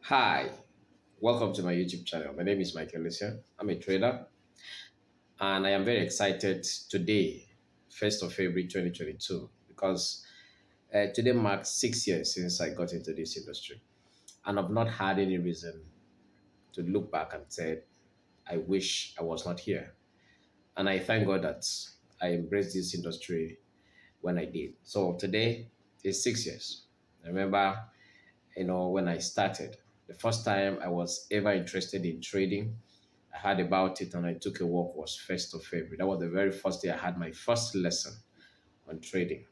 Hi, welcome to my YouTube channel. My name is Michael Listen. I'm a trader and I am very excited today, 1st of February 2022, because today marks 6 years since I got into this industry. And I've not had any reason to look back and say, I wish I was not here. And I thank God that I embraced this industry when I did. So today is 6 years. I remember, when I started, the first time I was ever interested in trading, I heard about it and I took a walk was 1st of February. That was the very first day I had my first lesson on trading.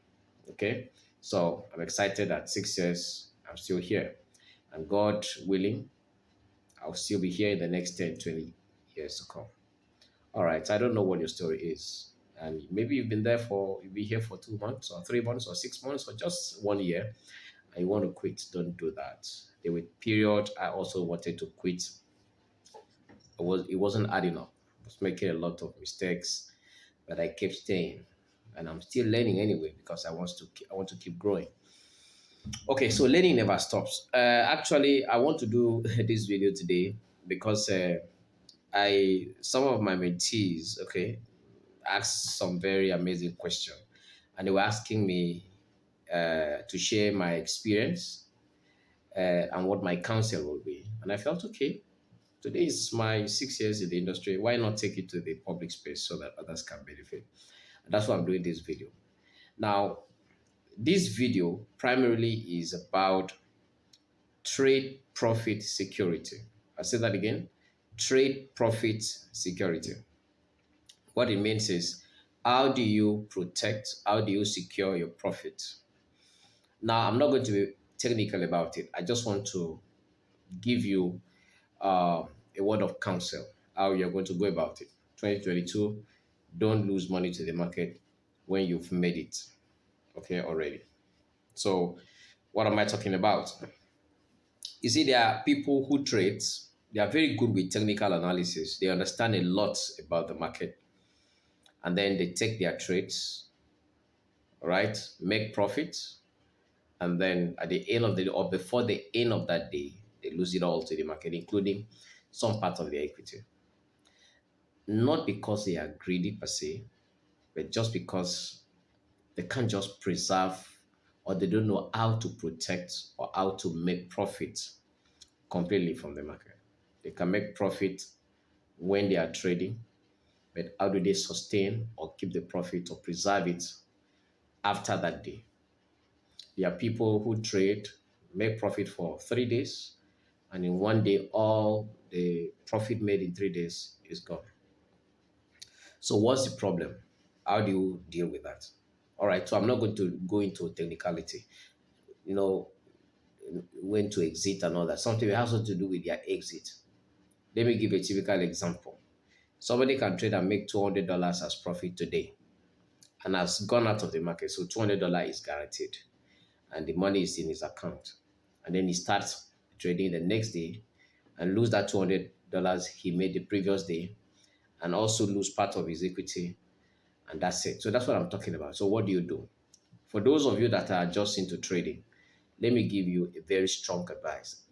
Okay. So I'm excited that 6 years I'm still here. And God willing, I'll still be here in the next 10, 20 years to come. All right. I don't know what your story is. And maybe you'll be here for 2 months or 3 months or 6 months or just 1 year and you want to quit. Don't do that. There were periods I also wanted to quit. It wasn't adding up. I was making a lot of mistakes, but I kept staying, and I'm still learning anyway because I want to keep growing. Okay, so learning never stops. Actually, I want to do this video today because I some of my mentees, okay, asked some very amazing question, and they were asking me to share my experience and what my counsel will be, and I felt okay. Today is my 6 years in the industry. Why not take it to the public space so that others can benefit? And that's why I'm doing this video. Now, this video primarily is about trade profit security. I say that again, trade profit security. What it means is how do you protect, how do you secure your profit? Now, I'm not going to be technical about it. I just want to give you a word of counsel, how you're going to go about it. 2022, don't lose money to the market when you've made it, okay, already. So, what am I talking about? You see, there are people who trade, they are very good with technical analysis, they understand a lot about the market, and then they take their trades, all right, make profits, and then at the end of the day, or before the end of that day, they lose it all to the market, including some part of their equity. Not because they are greedy per se, but just because they can't just preserve or they don't know how to protect or how to make profit completely from the market. They can make profit when they are trading, but how do they sustain or keep the profit or preserve it after that day? There are people who trade, make profit for 3 days, and in one day, all the profit made in 3 days is gone. So what's the problem? How do you deal with that? All right, so I'm not going to go into technicality, you know, when to exit and all that. Something has to do with their exit. Let me give a typical example. Somebody can trade and make $200 as profit today and has gone out of the market. So $200 is guaranteed and the money is in his account. And then he starts trading the next day and lose that $200 he made the previous day and also lose part of his equity, and that's it. So that's what I'm talking about. So what do you do? For those of you that are just into trading, let me give you a very strong advice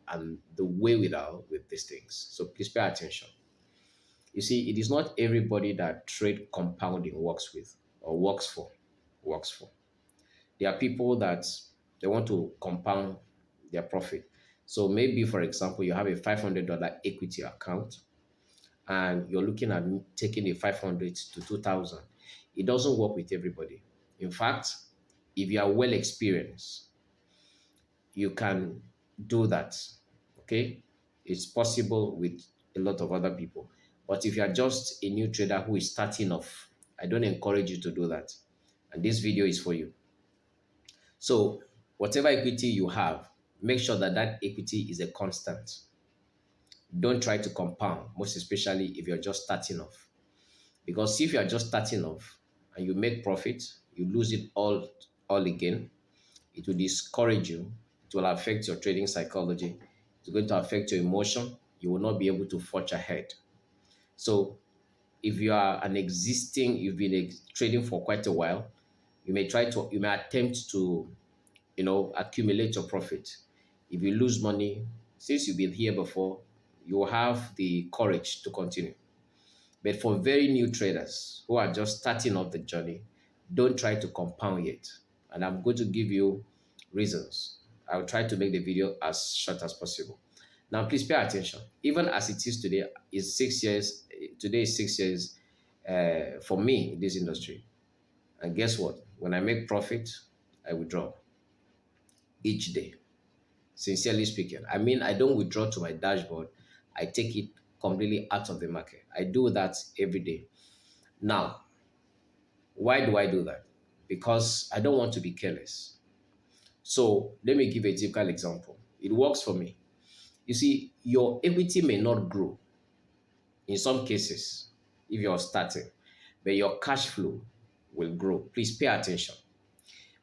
and the way without with these things. So please pay attention. You see, it is not everybody that trade compounding works with or works for. There are people that they want to compound their profit. So maybe, for example, you have a $500 equity account and you're looking at taking a 500 to 2000. It doesn't work with everybody. In fact, if you are well experienced, you can do that. Okay, it's possible with a lot of other people. But if you are just a new trader who is starting off, I don't encourage you to do that. And this video is for you. So whatever equity you have, make sure that that equity is a constant. Don't try to compound, most especially if you're just starting off. Because if you are just starting off and you make profit, you lose it all again, it will discourage you. It will affect your trading psychology. It's going to affect your emotion. You will not be able to forge ahead. So if you are you've been trading for quite a while, you may attempt to, accumulate your profit. If you lose money, since you've been here before, you will have the courage to continue. But for very new traders who are just starting off the journey, don't try to compound yet. And I'm going to give you reasons. I'll try to make the video as short as possible. Now, please pay attention. Even as it is today, is 6 years. Today is 6 years for me in this industry. And guess what? When I make profit, I withdraw each day. Sincerely speaking, I mean, I don't withdraw to my dashboard. I take it completely out of the market. I do that every day. Now, why do I do that? Because I don't want to be careless. So let me give a typical example. It works for me. You see, your equity may not grow in some cases if you're starting, but your cash flow will grow. Please pay attention.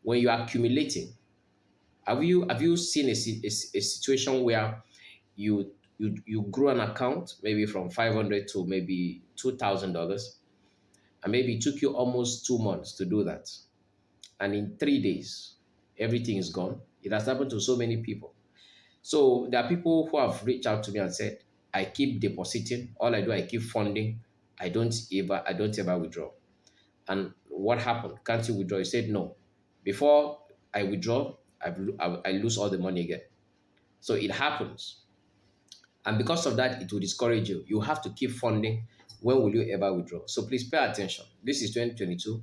When you are accumulating, have you seen a situation where you grew an account maybe from 500 to maybe $2,000, and maybe it took you almost 2 months to do that, and in 3 days everything is gone? It has happened to so many people. So there are people who have reached out to me and said, I keep depositing, all I do, I keep funding, I don't ever withdraw. And what happened? Can't you withdraw? He said no. Before I withdraw, I lose all the money again. So it happens. And because of that, it will discourage you. You have to keep funding. When will you ever withdraw? So please pay attention. This is 2022.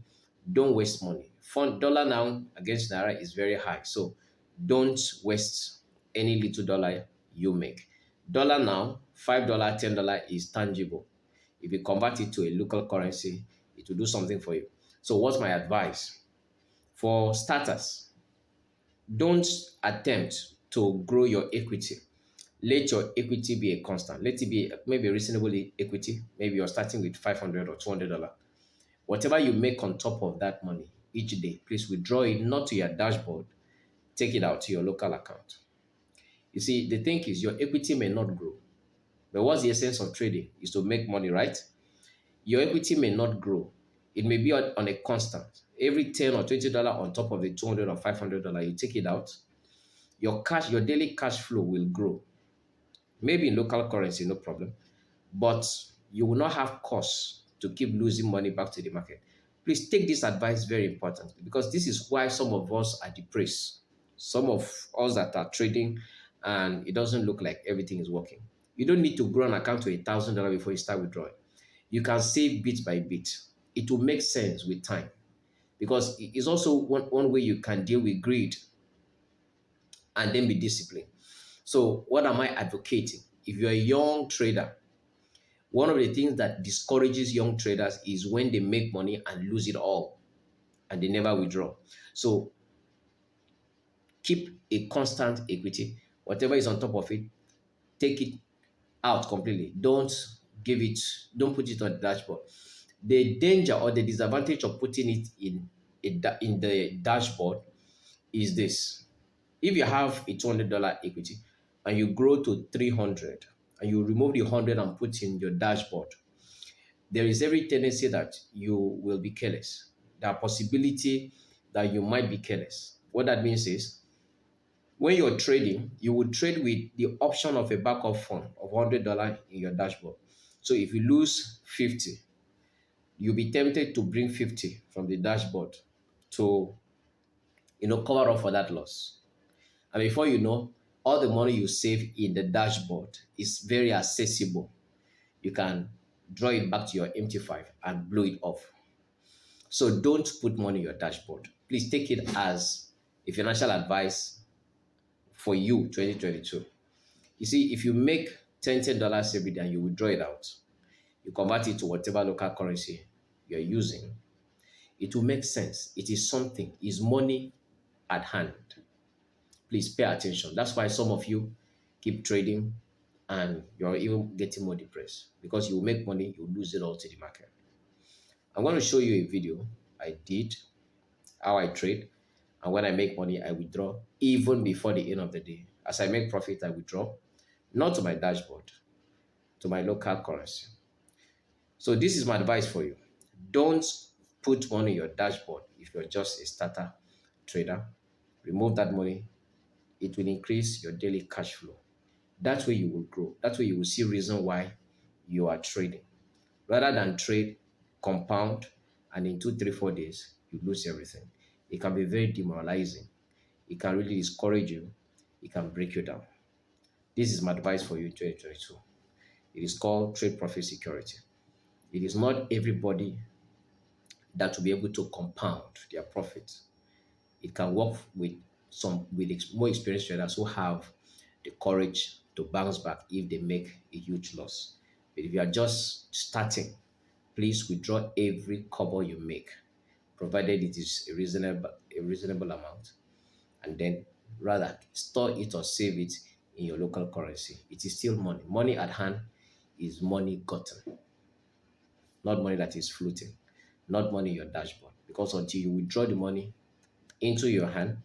Don't waste money. Fund dollar now against naira is very high. So don't waste any little dollar you make. Dollar now, $5, $10 is tangible. If you convert it to a local currency, it will do something for you. So what's my advice? For starters, don't attempt to grow your equity. Let your equity be a constant. Let it be maybe a reasonable equity. Maybe you're starting with $500 or $200. Whatever you make on top of that money each day, please withdraw it not to your dashboard. Take it out to your local account. You see, the thing is, your equity may not grow. But what's the essence of trading? Is to make money, right? Your equity may not grow. It may be on a constant. Every $10 or $20 on top of the $200 or $500, you take it out. Your daily cash flow will grow. Maybe in local currency, no problem. But you will not have costs to keep losing money back to the market. Please take this advice very important, because this is why some of us are depressed. Some of us that are trading and it doesn't look like everything is working. You don't need to grow an account to $1,000 before you start withdrawing. You can save bit by bit. It will make sense with time, because it's also one way you can deal with greed and then be disciplined. So, what am I advocating? If you're a young trader, one of the things that discourages young traders is when they make money and lose it all and they never withdraw. So, keep a constant equity. Whatever is on top of it, take it out completely. Don't put it on the dashboard. The danger or the disadvantage of putting it in the dashboard is this. If you have a $200 equity and you grow to 300 and you remove the 100 and put in your dashboard, there is every tendency that you will be careless. There are possibility that you might be careless. What that means is, when you're trading, you will trade with the option of a backup fund of $100 in your dashboard. So if you lose 50, you'll be tempted to bring 50 from the dashboard to cover up for that loss. And before you know, all the money you save in the dashboard is very accessible. You can draw it back to your MT5 and blow it off. So don't put money in your dashboard. Please take it as a financial advice for you, 2022. You see, if you make $10 every day and you withdraw it out, you convert it to whatever local currency you're using, it will make sense. It is something, it's money at hand. Please pay attention. That's why some of you keep trading and you're even getting more depressed, because you make money, you lose it all to the market. I'm going to show you a video I did, how I trade, and when I make money, I withdraw even before the end of the day. As I make profit, I withdraw, not to my dashboard, to my local currency. So this is my advice for you. Don't put money in your dashboard if you're just a starter trader. Remove that money. It will increase your daily cash flow. That way you will grow. That way you will see reason why you are trading. Rather than trade, compound, and in 2, 3, 4 days, you lose everything. It can be very demoralizing. It can really discourage you. It can break you down. This is my advice for you in 2022. It is called trade profit security. It is not everybody that will be able to compound their profits. It can work with more experienced traders who have the courage to bounce back if they make a huge loss. But if you are just starting, please withdraw every kobo you make, provided it is a reasonable amount, and then rather store it or save it in your local currency. It is still money. Money at hand is money gotten, not money that is floating, not money in your dashboard. Because until you withdraw the money into your hand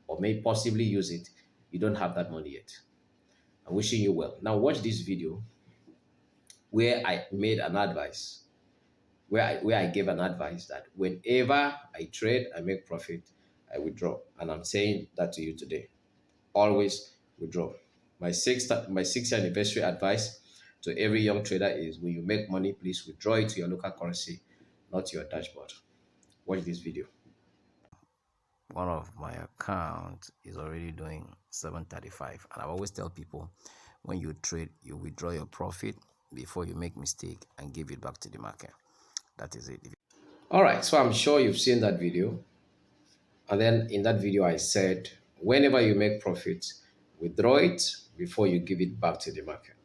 or may possibly use it, you don't have that money yet. I'm wishing you well. Now watch this video where I made an advice, where I gave an advice that whenever I trade, I make profit, I withdraw. And I'm saying that to you today. Always withdraw. My 6th anniversary advice to every young trader is when you make money, please withdraw it to your local currency, not to your dashboard. Watch this video. One of my accounts is already doing 735, and I always tell people, when you trade, you withdraw your profit before you make mistake and give it back to the market. That is it. All right, so I'm sure you've seen that video. And then in that video, I said, whenever you make profit, withdraw it before you give it back to the market.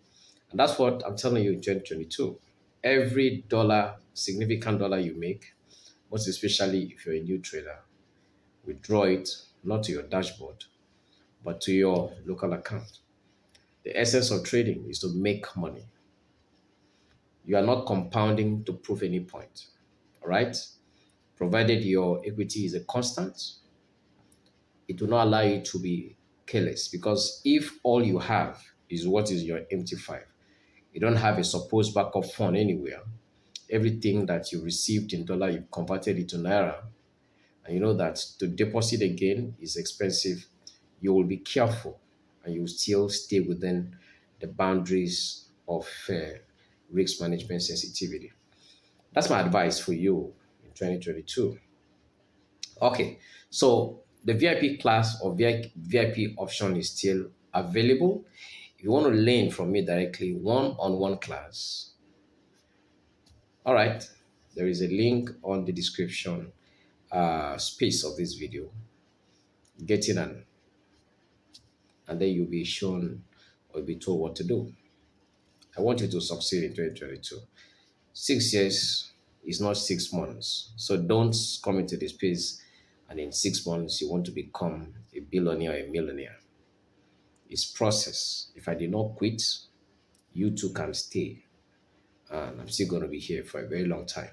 And that's what I'm telling you in 2022. Every dollar, significant dollar you make, most especially if you're a new trader, withdraw it not to your dashboard, but to your local account. The essence of trading is to make money. You are not compounding to prove any point. All right? Provided your equity is a constant, it will not allow you to be careless, because if all you have is what is your empty five, you don't have a supposed backup fund anywhere. Everything that you received in dollar, you converted it to naira, and you know that to deposit again is expensive. You will be careful, and you will still stay within the boundaries of risk management sensitivity. That's my advice for you in 2022. Okay, so the VIP class or VIP option is still available. If you want to learn from me directly, one-on-one class, all right, there is a link on the description space of this video. Get in and then you'll be shown or be told what to do. I want you to succeed in 2022. 6 years is not 6 months. So don't come into the space and in 6 months you want to become a billionaire or a millionaire. It's process. If I did not quit, you too can stay. And I'm still going to be here for a very long time.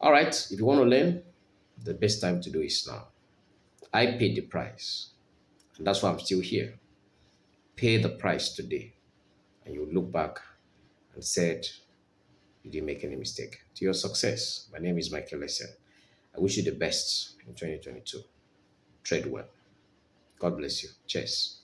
All right, if you want to learn, the best time to do is now. I paid the price, and that's why I'm still here. Pay the price today, and you look back and said you didn't make any mistake. To your success, my name is Michael Lesen. I wish you the best in 2022. Trade well. God bless you. Cheers.